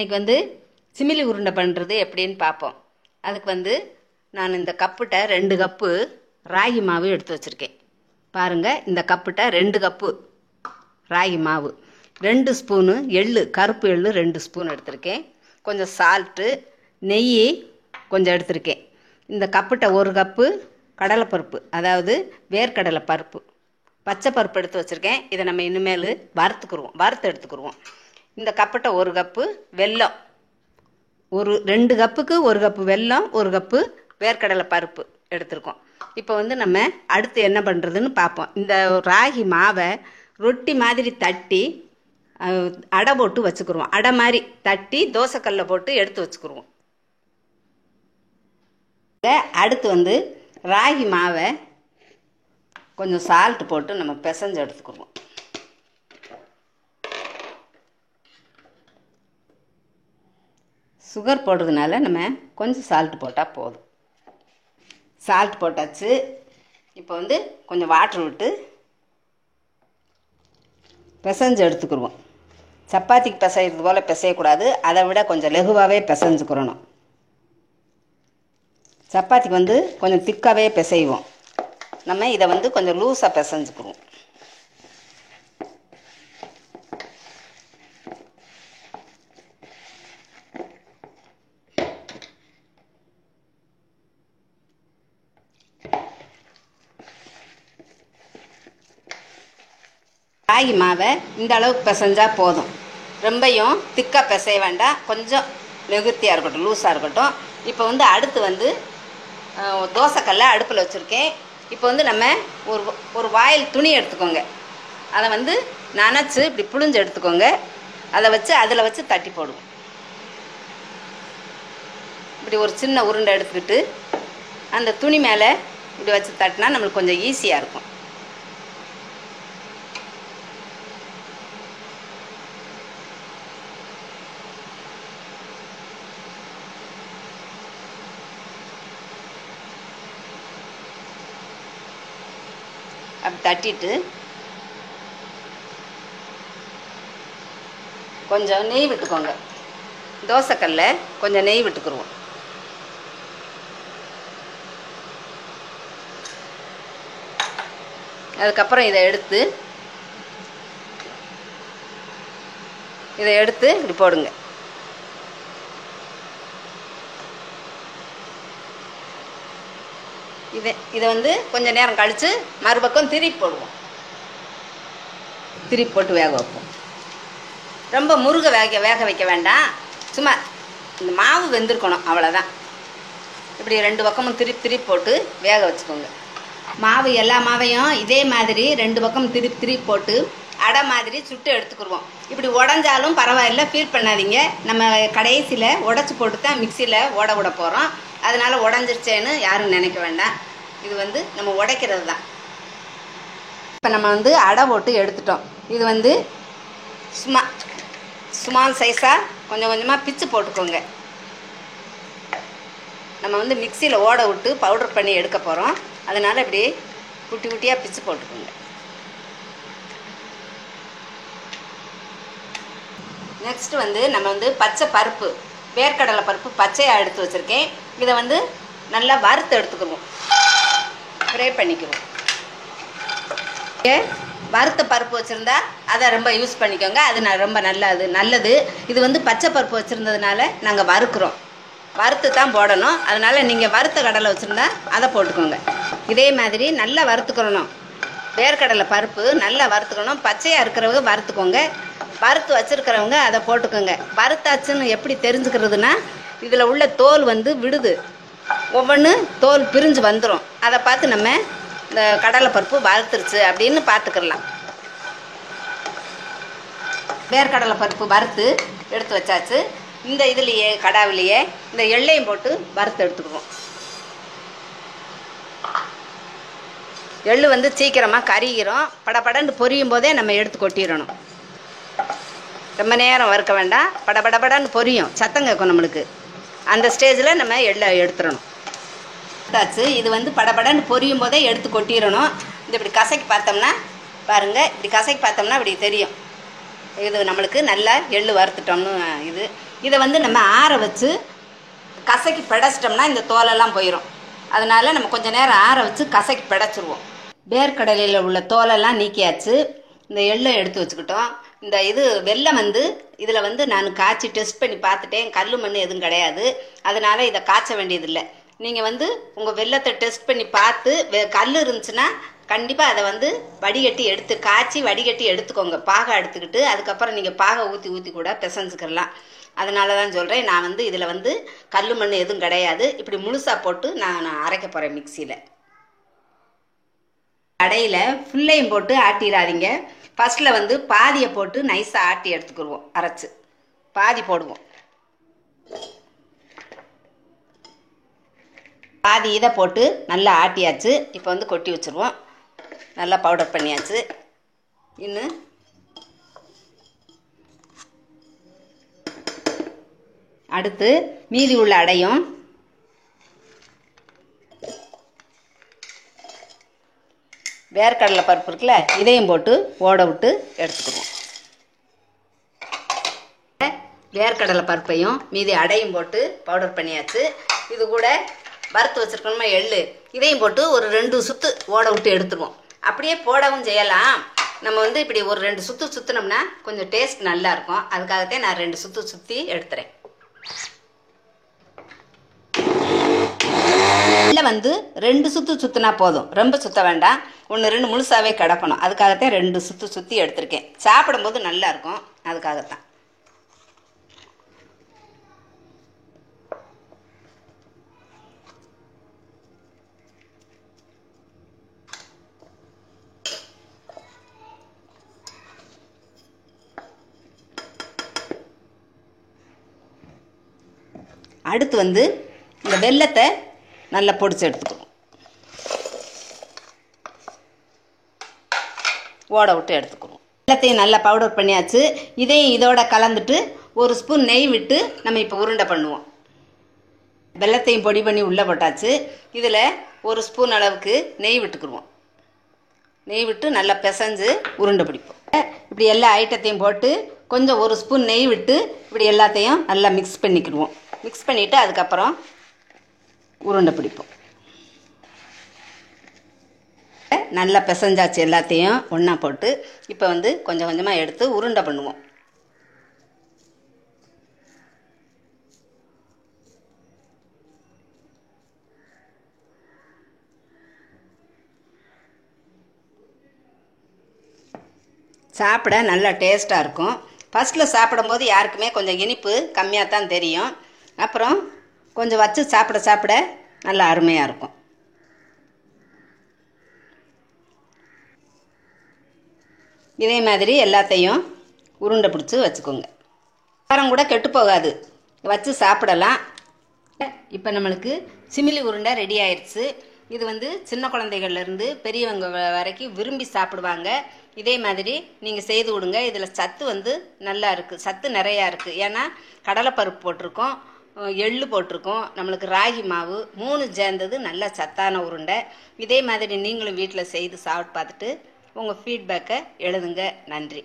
இன்றைக்கி வந்து சிமிலி உருண்டை பண்ணுறது எப்படின்னு பார்ப்போம். அதுக்கு நான் இந்த கப்புட்ட 2 கப்பு ராகி மாவு எடுத்து வச்சுருக்கேன். பாருங்கள், இந்த கப்புட்ட 2 கப்பு ராகி மாவு, 2 ஸ்பூனு எள்ளு, கருப்பு எள்ளு 2 ஸ்பூன் எடுத்திருக்கேன். கொஞ்சம் சால்ட்டு, நெய் கொஞ்சம் எடுத்திருக்கேன். இந்த கப்புட்ட 1 கப்பு கடலைப்பருப்பு, அதாவது வேர்க்கடலை பருப்பு, பச்சை பருப்பு எடுத்து வச்சுருக்கேன். இதை நம்ம இனிமேல் வறுத்து எடுத்துக்கிடுவோம். இந்த கப்புட்ட 1 கப்பு வெல்லம், 2 கப்புக்கு 1 கப்பு வெல்லம், 1 கப்பு வேர்க்கடலை பருப்பு எடுத்திருக்கோம். இப்போ நம்ம அடுத்து என்ன பண்ணுறதுன்னு பார்ப்போம். இந்த ராகி மாவை ரொட்டி மாதிரி தட்டி அடை போட்டு வச்சுக்கிடுவோம். அடை மாதிரி தட்டி தோசைக்கல்ல போட்டு எடுத்து வச்சுக்கிடுவோம். அடுத்து ராகி மாவை கொஞ்சம் சால்ட் போட்டு நம்ம பிசைஞ்சு எடுத்துக்கிடுவோம். சுகர் போடுறதுனால நம்ம கொஞ்சம் சால்ட் போட்டால் போதும். சால்ட் போட்டாச்சு. இப்போ கொஞ்சம் வாட்டர் விட்டு பிசைஞ்சு எடுத்துக்கிடுவோம். சப்பாத்திக்கு பிசைகிறது போல் பிசையக்கூடாது, அதை விட கொஞ்சம் லெகுவாகவே பிசைஞ்சுக்கிறணும். சப்பாத்திக்கு கொஞ்சம் திக்காகவே பிசைவோம். நம்ம இதை கொஞ்சம் லூஸாக பிசைஞ்சுக்குருவோம். ராகி மாவை இந்த அளவுக்கு பிசைஞ்சா போதும். ரொம்பையும் திக்காக பிசைய வேண்டாம், கொஞ்சம் லெகுத்தியாக இருக்கட்டும், லூஸாக இருக்கட்டும். இப்போ அடுத்து தோசைக்கல்லை அடுப்பில் வச்சுருக்கேன். இப்போ நம்ம ஒரு வாயில் துணி எடுத்துக்கோங்க. அதை நனைச்சி இப்படி புழிஞ்சு எடுத்துக்கோங்க. அதில் வச்சு தட்டி போடுவோம். இப்படி ஒரு சின்ன உருண்டை எடுத்துக்கிட்டு அந்த துணி மேலே இப்படி வச்சு தட்டினா நம்மளுக்கு கொஞ்சம் ஈஸியாக இருக்கும். அப்படி தட்டிட்டு கொஞ்சம் நெய் விட்டுக்கோங்க. தோசைக்கல்ல கொஞ்சம் நெய் விட்டுக்குருவோம். அதுக்கப்புறம் இதை எடுத்து இப்படி போடுங்க. இதை கொஞ்சம் நேரம் கழித்து மறுபக்கம் திருப்பி போடுவோம். திருப்பி போட்டு வேக வைப்போம். ரொம்ப முருக வேக வைக்க வேண்டாம், சும்மா இந்த மாவு வெந்திருக்கணும், அவ்வளோதான். இப்படி 2 பக்கமும் திருப்பி போட்டு வேக வச்சுக்கோங்க. எல்லா மாவையும் இதே மாதிரி 2 பக்கம் திருப்பி போட்டு அடை மாதிரி சுட்டு எடுத்துக்கிடுவோம். இப்படி உடஞ்சாலும் பரவாயில்ல, ஃபீல் பண்ணாதீங்க. நம்ம கடைசியில் உடச்சி போட்டு தான் மிக்சியில் ஓட விட போகிறோம். அதனால் உடஞ்சிருச்சேன்னு யாரும் நினைக்க வேண்டாம். இது நம்ம உடைக்கிறது தான். இப்போ நம்ம அடை போட்டு எடுத்துட்டோம். இது ஸ்மால் சைஸாக கொஞ்சம் கொஞ்சமாக பிச்சு போட்டுக்கோங்க. நம்ம மிக்சியில் ஓட விட்டு பவுடர் பண்ணி எடுக்க போகிறோம். அதனால் இப்படி குட்டி குட்டியாக பிச்சு போட்டுக்கோங்க. நெக்ஸ்ட்டு நம்ம பச்சை பருப்பு, வேர்க்கடலை பருப்பு பச்சையாக எடுத்து வச்சுருக்கேன். இதை நல்லா வறுத்து எடுத்துக்கிடுவோம், ஃப்ரை பண்ணிக்குவோம். வறுத்த பருப்பு வச்சுருந்தா அதை ரொம்ப யூஸ் பண்ணிக்கோங்க. அது ரொம்ப நல்லது. இது பச்சை பருப்பு வச்சுருந்ததுனால நாங்கள் வறுத்து தான் போடணும். அதனால் நீங்கள் வறுத்த கடலை வச்சுருந்தா அதை போட்டுக்கோங்க. இதே மாதிரி நல்லா வறுத்துக்கிறணும். வேர்க்கடலை பருப்பு நல்லா வறுத்துக்கணும். பச்சையாக இருக்கிறவங்க வறுத்துக்கோங்க, வறுத்து வச்சுருக்கிறவங்க அதை போட்டுக்கோங்க. வறுத்தாச்சுன்னு எப்படி தெரிஞ்சுக்கிறதுனா, இதில் உள்ள தோல் விடுது, ஒவ்வொன்று தோல் பிரிஞ்சு வந்துடும். அதை பார்த்து நம்ம இந்த கடலைப்பருப்பு வறுத்துருச்சு அப்படின்னு பார்த்துக்கலாம். வேர்க்கடலை பருப்பு வறுத்து எடுத்து வச்சாச்சு. இந்த இதுலேயே கடாவிலேயே இந்த எள்ளையும் போட்டு வறுத்து எடுத்துக்குவோம். எள்ளு சீக்கிரமாக கருகிரும். படபடன்னு பொரியும் போதே நம்ம எடுத்து கொட்டிடணும். ரொம்ப நேரம் வறுக்க வேண்டாம், படபடன்னு பொரியும், சத்தம் கேட்கும் நம்மளுக்கு. அந்த ஸ்டேஜில் நம்ம எள்ளை எடுத்துடணும். இது படபடன்னு பொரியும் போதே எடுத்து கொட்டிடணும். இப்படி கசக்கி பார்த்தோம்னா பாருங்கள், இப்படி கசக்கி பார்த்தோம்னா இப்படி தெரியும். இது நம்மளுக்கு நல்லா எள்ளு வறுத்துட்டோம்னு இது இதை வந்து நம்ம ஆற வச்சு கசக்கி பிடைச்சிட்டோம்னா இந்த தோலெல்லாம் போயிடும். அதனால் நம்ம கொஞ்சம் நேரம் ஆற வச்சு கசக்கி பிடைச்சிருவோம். வேர்க்கடலையில் உள்ள தோலெல்லாம் நீக்கியாச்சு. இந்த எள்ளை எடுத்து வச்சுக்கிட்டோம். இந்த வெல்லம் வந்து இதில் வந்து நான் காய்ச்சி டெஸ்ட் பண்ணி பார்த்துட்டேன். கல் மண் எதுவும் கிடையாது. அதனால் இதை காய்ச்ச வேண்டியதில்லை. நீங்கள் வந்து உங்கள் வெல்லத்தை டெஸ்ட் பண்ணி பார்த்து கல் இருந்துச்சுன்னா கண்டிப்பாக அதை வந்து வடிகட்டி எடுத்து காய்ச்சி வடிகட்டி எடுத்துக்கோங்க. பாகை எடுத்துக்கிட்டு அதுக்கப்புறம் நீங்கள் பாகை ஊற்றி கூட பிசைஞ்சுக்கலாம். அதனால தான் சொல்கிறேன். நான் வந்து இதில் வந்து கல் மண் எதுவும் கிடையாது. இப்படி முழுசாக போட்டு நான் அரைக்க போகிறேன் மிக்சியில். கடையில் ஃபுல்லையும் போட்டு ஆட்டிடாதீங்க. ஃபஸ்ட்டில் வந்து பாதியை போட்டு நைஸாக ஆட்டி எடுத்துக்கிடுவோம். அரைச்சி பாதி போடுவோம். பாதி இதை போட்டு நல்லா ஆட்டியாச்சு. இப்போ வந்து கொட்டி வச்சுருவோம். நல்லா பவுடர் பண்ணியாச்சு. இன்னும் அடுத்து மீதி உள்ள அடையும் வேர்க்கடலை பருப்பு இருக்குல்ல, இதையும் போட்டு ஓட விட்டு எடுத்துக்குவோம். வேர்க்கடலை பருப்பையும் மீதி அடையும் போட்டு பவுடர் பண்ணியாச்சு. இது கூட வறுத்து வச்சுருக்கோமா எள்ளு, இதையும் போட்டு ஒரு 2 சுற்று ஓட விட்டு எடுத்துருவோம். அப்படியே போடவும் செய்யலாம். நம்ம வந்து இப்படி ஒரு 2 சுற்று சுற்றினோம்னா கொஞ்சம் டேஸ்ட் நல்லா இருக்கும். அதுக்காகத்தான் நான் 2 சுற்று சுற்றி எடுத்துறேன். இல்லை வந்து 2 சுற்று சுற்றினா போதும், ரொம்ப சுற்ற வேண்டாம். 1-2 முழுசாகவே கிடக்கணும். அதுக்காகத்தான் 2 சுற்று சுற்றி எடுத்திருக்கேன். சாப்பிடும்போது நல்லா இருக்கும். அதுக்காகத்தான். அடுத்து வந்து இந்த வெல்லத்தை நல்லா பொடிச்சு எடுத்துக்கணும். ஓட விட்டு எடுத்துக்கணும். வெல்லத்தையும் நல்லா பவுடர் பண்ணியாச்சு. இதையும் இதோட கலந்துட்டு 1 ஸ்பூன் நெய் விட்டு நம்ம இப்போ உருண்டை பண்ணுவோம். வெல்லத்தையும் பொடி பண்ணி உள்ளே போட்டாச்சு. இதில் 1 ஸ்பூன் அளவுக்கு நெய் விட்டுக்குருவோம். நெய் விட்டு நல்லா பிசைஞ்சு உருண்டை பிடிப்போம். இப்படி எல்லா ஐட்டத்தையும் போட்டு கொஞ்சம் 1 ஸ்பூன் நெய் விட்டு இப்படி எல்லாத்தையும் நல்லா மிக்ஸ் பண்ணிக்கிடுவோம். மிக்ஸ் பண்ணிவிட்டு அதுக்கப்புறம் உருண்டை பிடிப்போம். நல்லா பிசைஞ்சாச்சு. எல்லாத்தையும் ஒன்றா போட்டு இப்போ வந்து கொஞ்சம் கொஞ்சமாக எடுத்து உருண்டை பண்ணுவோம். சாப்பிட நல்லா டேஸ்ட்டாக இருக்கும். ஃபஸ்ட்டில் சாப்பிடும்போது யாருக்குமே கொஞ்சம் இனிப்பு கம்மியாக தான் தெரியும். அப்புறம் கொஞ்சம் வச்சு சாப்பிட நல்லா அருமையாக இருக்கும். இதே மாதிரி எல்லாத்தையும் உருண்டை பிடிச்சி வச்சுக்கோங்க. அப்புறம் கூட கெட்டு போகாது, வச்சு சாப்பிடலாம். இப்போ நம்மளுக்கு சிமிலி உருண்டை ரெடி ஆயிடுச்சு. இது வந்து சின்ன குழந்தைகள்லேருந்து பெரியவங்க வரைக்கும் விரும்பி சாப்பிடுவாங்க. இதே மாதிரி நீங்கள் செய்து விடுங்க. இதில் சத்து வந்து நல்லா இருக்குது, சத்து நிறையா இருக்குது. ஏன்னா கடலைப்பருப்பு போட்டிருக்கோம், எள்ளு போட்டிருக்கோம், நம்மளுக்கு ராகி மாவு 3 சேர்ந்தது நல்ல சத்தான உருண்டை. இதே மாதிரி நீங்களும் வீட்டில் செய்து சாப்பிட்டு பார்த்துட்டு உங்கள் ஃபீட்பேக்கை எழுதுங்க. நன்றி.